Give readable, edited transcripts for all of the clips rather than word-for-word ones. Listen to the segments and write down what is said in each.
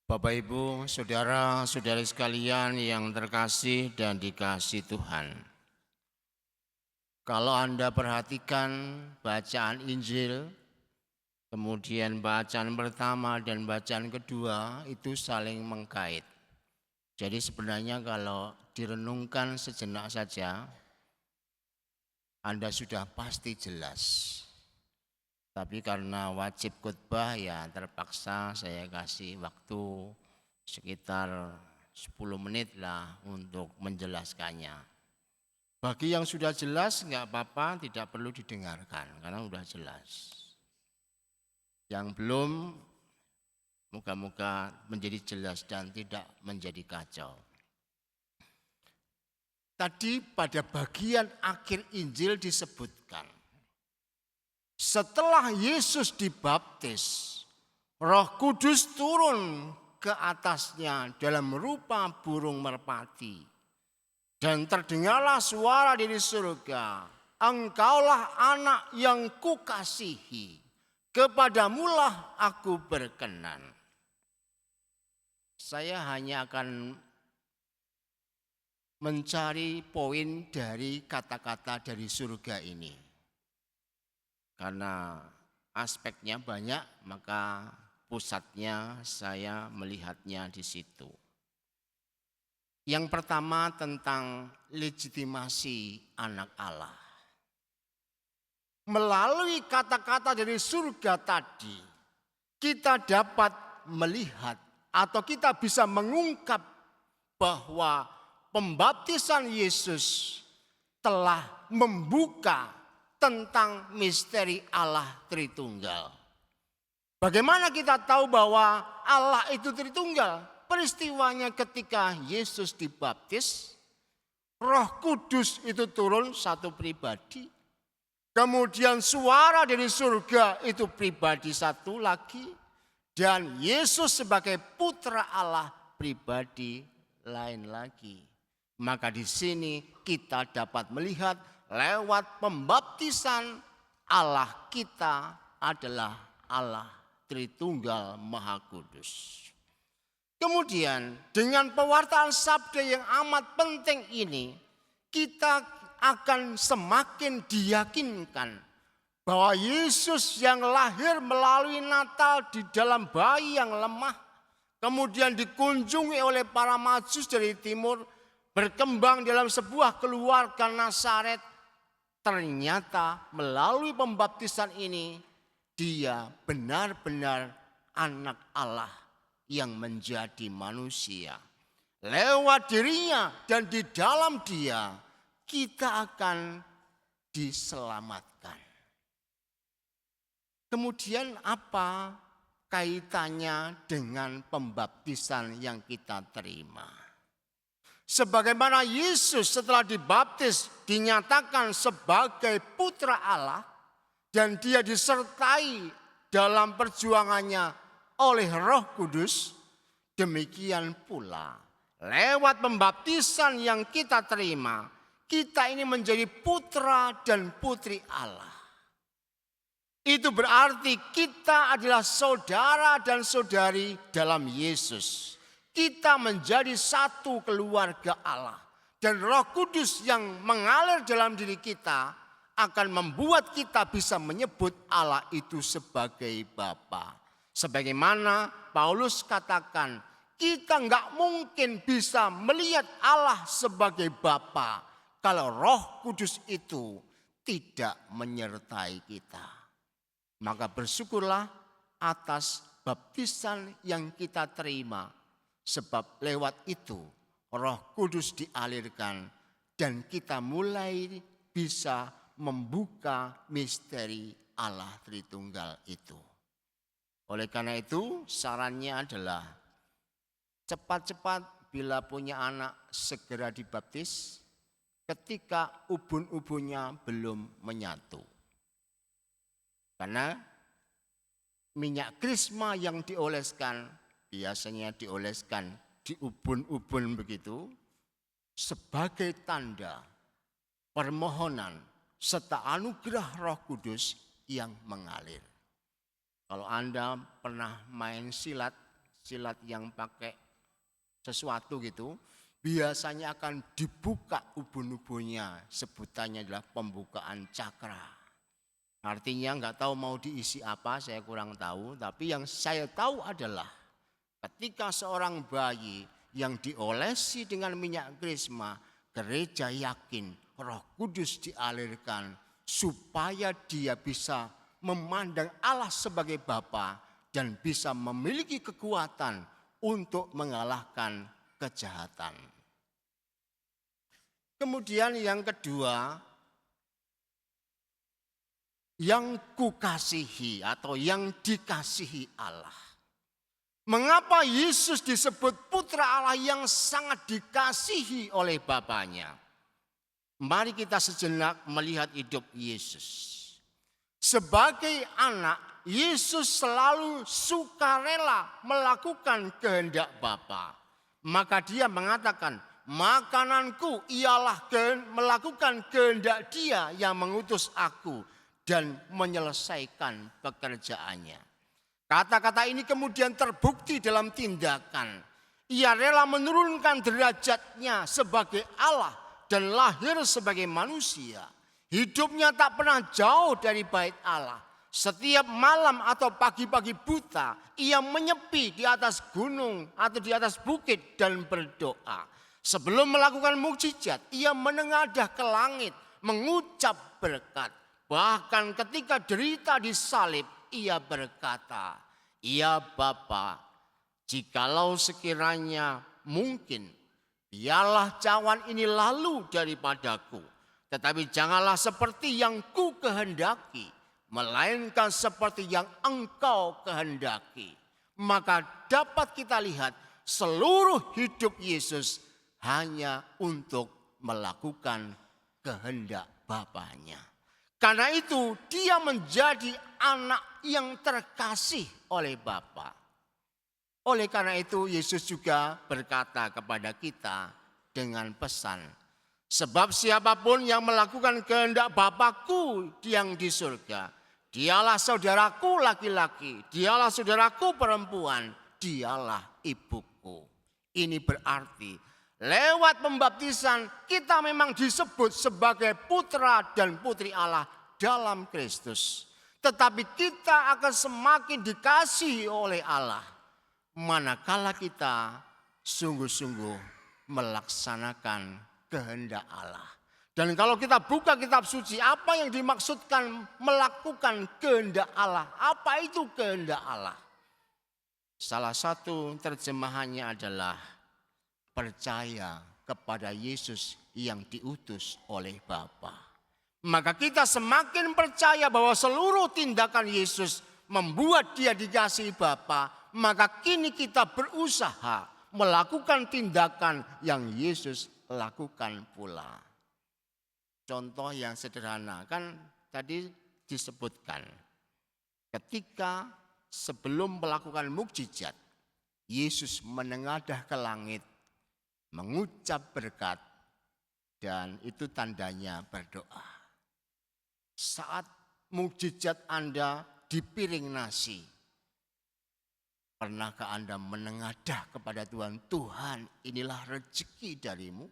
Bapak, Ibu, saudara-saudari sekalian yang terkasih dan dikasihi Tuhan. Kalau Anda perhatikan bacaan Injil, kemudian bacaan pertama dan bacaan kedua itu saling mengkait. Jadi sebenarnya kalau direnungkan sejenak saja, Anda sudah pasti jelas. Tapi karena wajib khotbah ya terpaksa saya kasih waktu sekitar 10 menit lah untuk menjelaskannya. Bagi yang sudah jelas nggak apa-apa, tidak perlu didengarkan karena sudah jelas. Yang belum, moga-moga menjadi jelas dan tidak menjadi kacau. Tadi pada bagian akhir Injil disebutkan, setelah Yesus dibaptis, Roh Kudus turun ke atasnya dalam rupa burung merpati. Dan terdengarlah suara dari surga, "Engkaulah anak yang kukasihi, kepadamulah aku berkenan." Saya hanya akan mencari poin dari kata-kata dari surga ini. Karena aspeknya banyak, maka pusatnya saya melihatnya di situ. Yang pertama tentang legitimasi anak Allah. Melalui kata-kata dari surga tadi, kita dapat melihat atau kita bisa mengungkap bahwa pembaptisan Yesus telah membuka tentang misteri Allah Tritunggal. Bagaimana kita tahu bahwa Allah itu Tritunggal? Peristiwanya ketika Yesus dibaptis, Roh Kudus itu turun satu pribadi. Kemudian suara dari surga itu pribadi satu lagi. Dan Yesus sebagai putra Allah pribadi lain lagi. Maka di sini kita dapat melihat lewat pembaptisan Allah kita adalah Allah Tritunggal Maha Kudus. Kemudian dengan pewartaan sabda yang amat penting ini, kita akan semakin diyakinkan bahwa Yesus yang lahir melalui Natal di dalam bayi yang lemah, kemudian dikunjungi oleh para Majus dari timur, berkembang dalam sebuah keluarga Nazaret, ternyata melalui pembaptisan ini dia benar-benar anak Allah yang menjadi manusia. Lewat dirinya dan di dalam dia kita akan diselamatkan. Kemudian apa kaitannya dengan pembaptisan yang kita terima? Sebagaimana Yesus setelah dibaptis dinyatakan sebagai putra Allah dan dia disertai dalam perjuangannya oleh Roh Kudus, demikian pula lewat pembaptisan yang kita terima, kita ini menjadi putra dan putri Allah. Itu berarti kita adalah saudara dan saudari dalam Yesus. Kita menjadi satu keluarga Allah. Dan Roh Kudus yang mengalir dalam diri kita akan membuat kita bisa menyebut Allah itu sebagai Bapa. Sebagaimana Paulus katakan, kita nggak mungkin bisa melihat Allah sebagai Bapa kalau Roh Kudus itu tidak menyertai kita. Maka bersyukurlah atas baptisan yang kita terima. Sebab lewat itu Roh Kudus dialirkan dan kita mulai bisa membuka misteri Allah Tritunggal itu. Oleh karena itu sarannya adalah cepat-cepat bila punya anak segera dibaptis ketika ubun-ubunnya belum menyatu. Karena minyak krisma yang dioleskan biasanya dioleskan di ubun-ubun begitu sebagai tanda permohonan serta anugerah Roh Kudus yang mengalir. Kalau Anda pernah main silat, silat yang pakai sesuatu gitu, biasanya akan dibuka ubun-ubunnya. Sebutannya adalah pembukaan cakra. Artinya nggak tahu mau diisi apa, saya kurang tahu. Tapi yang saya tahu adalah ketika seorang bayi yang diolesi dengan minyak krisma, gereja yakin Roh Kudus dialirkan supaya dia bisa memandang Allah sebagai Bapa dan bisa memiliki kekuatan untuk mengalahkan kejahatan. Kemudian yang kedua, yang kukasihi atau yang dikasihi Allah. Mengapa Yesus disebut putra Allah yang sangat dikasihi oleh Bapanya? Mari kita sejenak melihat hidup Yesus. Sebagai anak, Yesus selalu sukarela melakukan kehendak Bapa. Maka dia mengatakan, makananku ialah melakukan kehendak Dia yang mengutus aku dan menyelesaikan pekerjaannya. Kata-kata ini kemudian terbukti dalam tindakan. Ia rela menurunkan derajatnya sebagai Allah dan lahir sebagai manusia. Hidupnya tak pernah jauh dari bait Allah. Setiap malam atau pagi-pagi buta, ia menyepi di atas gunung atau di atas bukit dan berdoa. Sebelum melakukan mukjizat, ia menengadah ke langit, mengucap berkat. Bahkan ketika derita disalib, ia berkata, "Ya Bapa, jikalau sekiranya mungkin, biarlah cawan ini lalu daripadaku. Tetapi janganlah seperti yang ku kehendaki, melainkan seperti yang Engkau kehendaki." Maka dapat kita lihat seluruh hidup Yesus hanya untuk melakukan kehendak Bapanya. Karena itu dia menjadi anak yang terkasih oleh Bapa. Oleh karena itu Yesus juga berkata kepada kita dengan pesan, sebab siapapun yang melakukan kehendak Bapakku yang di surga, dialah saudaraku laki-laki, dialah saudaraku perempuan, dialah ibuku. Ini berarti lewat pembaptisan kita memang disebut sebagai putra dan putri Allah dalam Kristus. Tetapi kita akan semakin dikasihi oleh Allah manakala kita sungguh-sungguh melaksanakan kehendak Allah. Dan kalau kita buka kitab suci, apa yang dimaksudkan melakukan kehendak Allah? Apa itu kehendak Allah? Salah satu terjemahannya adalah percaya kepada Yesus yang diutus oleh Bapa. Maka kita semakin percaya bahwa seluruh tindakan Yesus membuat dia dikasihi Bapa, maka kini kita berusaha melakukan tindakan yang Yesus lakukan pula. Contoh yang sederhana kan tadi disebutkan. Ketika sebelum melakukan mukjizat, Yesus menengadah ke langit, mengucap berkat, dan itu tandanya berdoa. Saat mukjizat Anda di piring nasi, pernahkah Anda menengadah kepada Tuhan, Tuhan inilah rezeki darimu?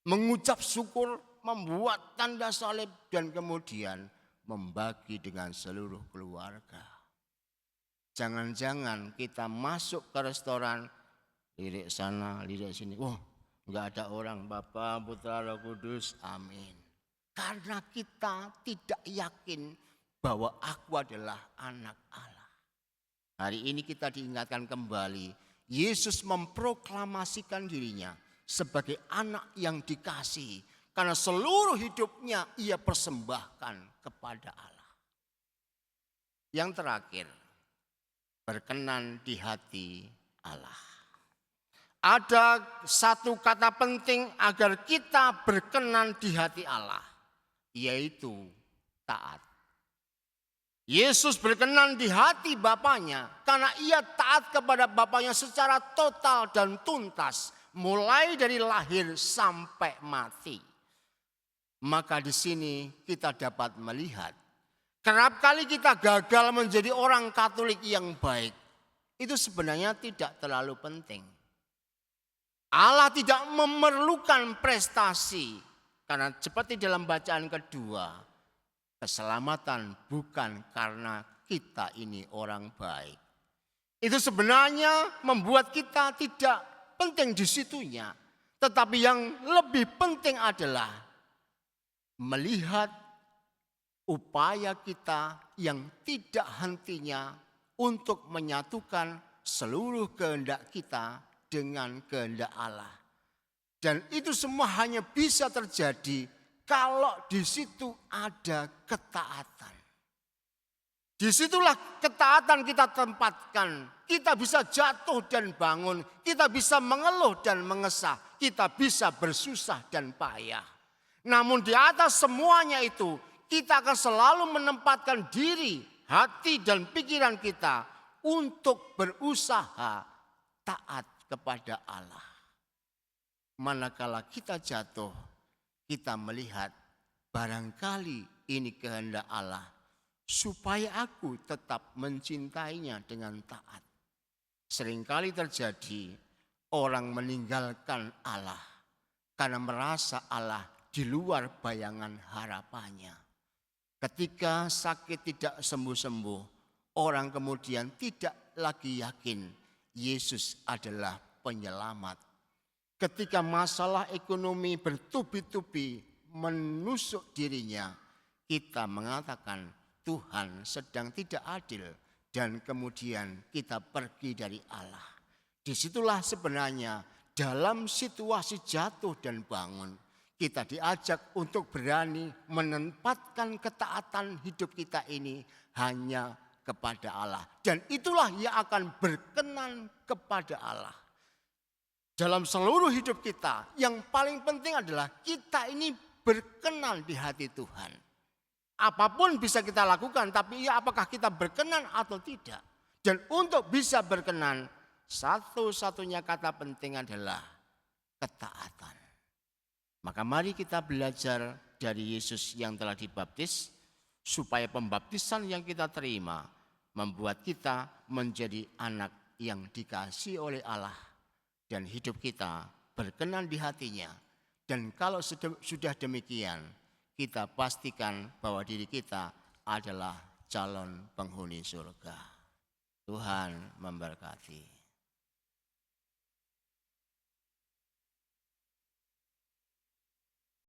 Mengucap syukur, membuat tanda salib, dan kemudian membagi dengan seluruh keluarga. Jangan-jangan kita masuk ke restoran, lirik sana, lirik sini. Wah, enggak ada orang, Bapa, Putra, Roh Kudus, amin. Karena kita tidak yakin bahwa aku adalah anak Allah. Hari ini kita diingatkan kembali, Yesus memproklamasikan dirinya sebagai anak yang dikasihi. Karena seluruh hidupnya ia persembahkan kepada Allah. Yang terakhir, berkenan di hati Allah. Ada satu kata penting agar kita berkenan di hati Allah, yaitu taat. Yesus berkenan di hati Bapanya karena ia taat kepada Bapanya secara total dan tuntas, mulai dari lahir sampai mati. Maka di sini kita dapat melihat, kerap kali kita gagal menjadi orang Katolik yang baik. itu sebenarnya tidak terlalu penting. Allah tidak memerlukan prestasi. Karena seperti dalam bacaan kedua, keselamatan bukan karena kita ini orang baik. Itu sebenarnya membuat kita tidak penting di situnya. Tetapi yang lebih penting adalah melihat upaya kita yang tidak hentinya untuk menyatukan seluruh kehendak kita dengan kehendak Allah. Dan itu semua hanya bisa terjadi kalau di situ ada ketaatan. Disitulah ketaatan kita tempatkan. Kita bisa jatuh dan bangun. Kita bisa mengeluh dan mengesah. Kita bisa bersusah dan payah. Namun di atas semuanya itu, kita akan selalu menempatkan diri, hati dan pikiran kita untuk berusaha taat kepada Allah. Manakala kita jatuh, kita melihat barangkali ini kehendak Allah supaya aku tetap mencintainya dengan taat. Seringkali terjadi orang meninggalkan Allah karena merasa Allah di luar bayangan harapannya. Ketika sakit tidak sembuh-sembuh, orang kemudian tidak lagi yakin Yesus adalah penyelamat. Ketika masalah ekonomi bertubi-tubi menusuk dirinya, kita mengatakan Tuhan sedang tidak adil dan kemudian kita pergi dari Allah. Disitulah sebenarnya dalam situasi jatuh dan bangun, kita diajak untuk berani menempatkan ketaatan hidup kita ini hanya kepada Allah. Dan itulah yang akan berkenan kepada Allah. Dalam seluruh hidup kita, yang paling penting adalah kita ini berkenan di hati Tuhan. Apapun bisa kita lakukan, tapi ya apakah kita berkenan atau tidak. Dan untuk bisa berkenan, satu-satunya kata penting adalah ketaatan. Maka mari kita belajar dari Yesus yang telah dibaptis, supaya pembaptisan yang kita terima membuat kita menjadi anak yang dikasihi oleh Allah. Dan hidup kita berkenan di hatinya. Dan kalau sudah demikian, kita pastikan bahwa diri kita adalah calon penghuni surga. Tuhan memberkati.